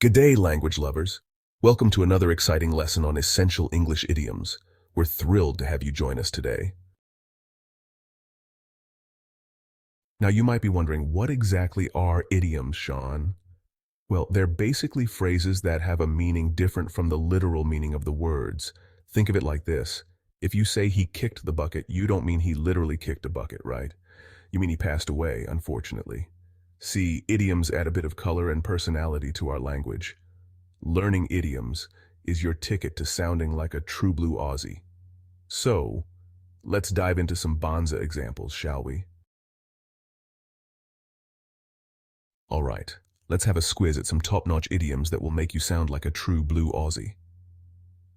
G'day, language lovers. Welcome to another exciting lesson on essential English idioms. We're thrilled to have you join us today. Now, you might be wondering, what exactly are idioms, Sean? Well, they're basically phrases that have a meaning different from the literal meaning of the words. Think of it like this. If you say he kicked the bucket, you don't mean he literally kicked a bucket, right? You mean he passed away, unfortunately. See, idioms add a bit of color and personality to our language. Learning idioms is your ticket to sounding like a true blue Aussie. So, let's dive into some Bonza examples, shall we? All right, let's have a squiz at some top-notch idioms that will make you sound like a true blue Aussie.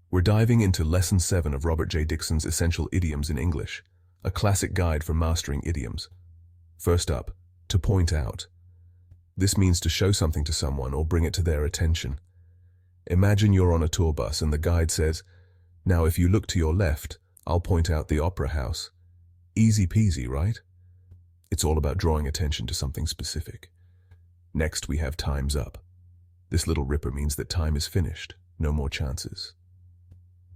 We're diving into Lesson 7 of Robert J. Dixon's Essential Idioms in English, a classic guide for mastering idioms. First up, to point out. This means to show something to someone or bring it to their attention. Imagine you're on a tour bus and the guide says, "Now if you look to your left, I'll point out the opera house." Easy peasy, right? It's all about drawing attention to something specific. Next, we have time's up. This little ripper means that time is finished, no more chances.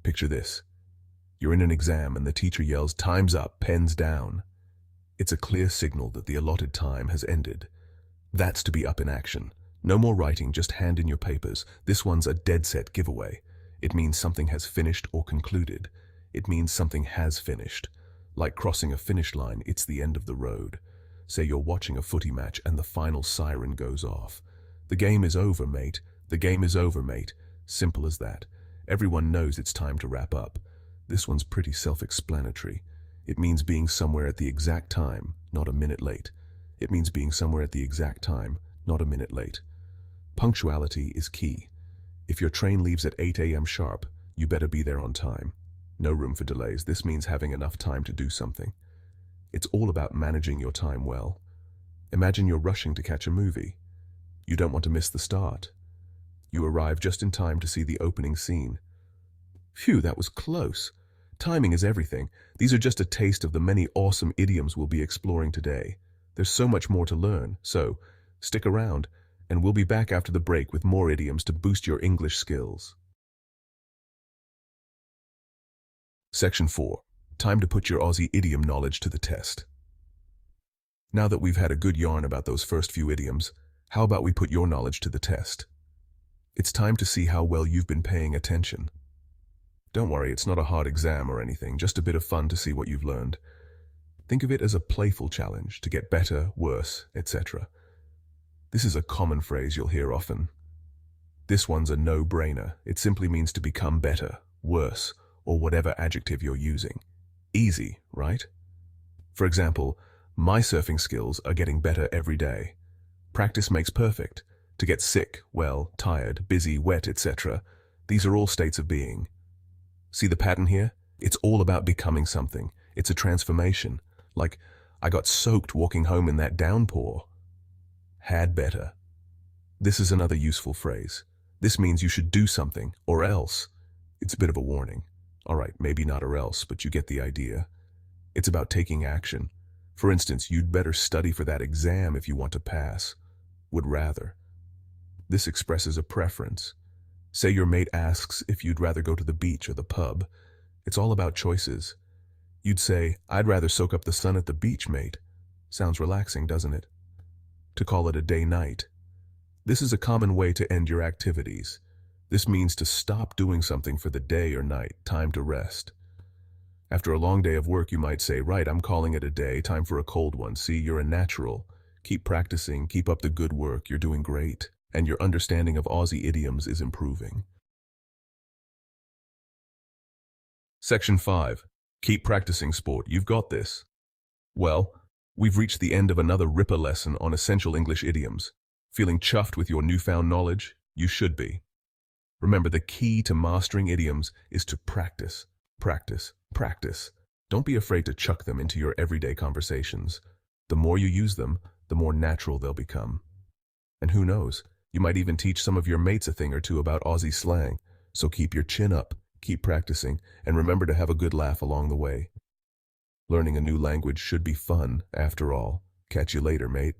Picture this. You're in an exam and the teacher yells, "Time's up, pens down." It's a clear signal that the allotted time has ended. That's to be up in action. No more writing, just hand in your papers. This one's a dead-set giveaway. It means something has finished or concluded. It means something has finished. Like crossing a finish line, it's the end of the road. Say you're watching a footy match and the final siren goes off. The game is over, mate. The game is over, mate. Simple as that. Everyone knows it's time to wrap up. This one's pretty self-explanatory. It means being somewhere at the exact time, not a minute late. It means being somewhere at the exact time, not a minute late. Punctuality is key. If your train leaves at 8 a.m. sharp, you better be there on time. No room for delays. This means having enough time to do something. It's all about managing your time well. Imagine you're rushing to catch a movie. You don't want to miss the start. You arrive just in time to see the opening scene. Phew, that was close. Timing is everything. These are just a taste of the many awesome idioms we'll be exploring today. There's so much more to learn, so stick around, and we'll be back after the break with more idioms to boost your English skills. Section 4. Time to put your Aussie idiom knowledge to the test. Now that we've had a good yarn about those first few idioms, how about we put your knowledge to the test? It's time to see how well you've been paying attention. Don't worry, it's not a hard exam or anything, just a bit of fun to see what you've learned. Think of it as a playful challenge to get better, worse, etc. This is a common phrase you'll hear often. This one's a no-brainer. It simply means to become better, worse, or whatever adjective you're using. Easy, right? For example, my surfing skills are getting better every day. Practice makes perfect. To get sick, well, tired, busy, wet, etc. These are all states of being. See the pattern here? It's all about becoming something. It's a transformation. Like, I got soaked walking home in that downpour. Had better. This is another useful phrase. This means you should do something, or else. It's a bit of a warning. All right, maybe not or else, but you get the idea. It's about taking action. For instance, you'd better study for that exam if you want to pass. Would rather. This expresses a preference. Say your mate asks if you'd rather go to the beach or the pub. It's all about choices. You'd say, "I'd rather soak up the sun at the beach, mate." Sounds relaxing, doesn't it? To call it a day-night. This is a common way to end your activities. This means to stop doing something for the day or night, time to rest. After a long day of work, you might say, "Right, I'm calling it a day, time for a cold one." See, you're a natural. Keep practicing, keep up the good work, you're doing great, and your understanding of Aussie idioms is improving. Section 5. Keep practicing, sport. You've got this. Well, we've reached the end of another ripper lesson on essential English idioms. Feeling chuffed with your newfound knowledge? You should be. Remember, the key to mastering idioms is to practice, practice, practice. Don't be afraid to chuck them into your everyday conversations. The more you use them, the more natural they'll become. And who knows, you might even teach some of your mates a thing or two about Aussie slang. So keep your chin up, keep practicing, and remember to have a good laugh along the way. Learning a new language should be fun, after all. Catch you later, mate.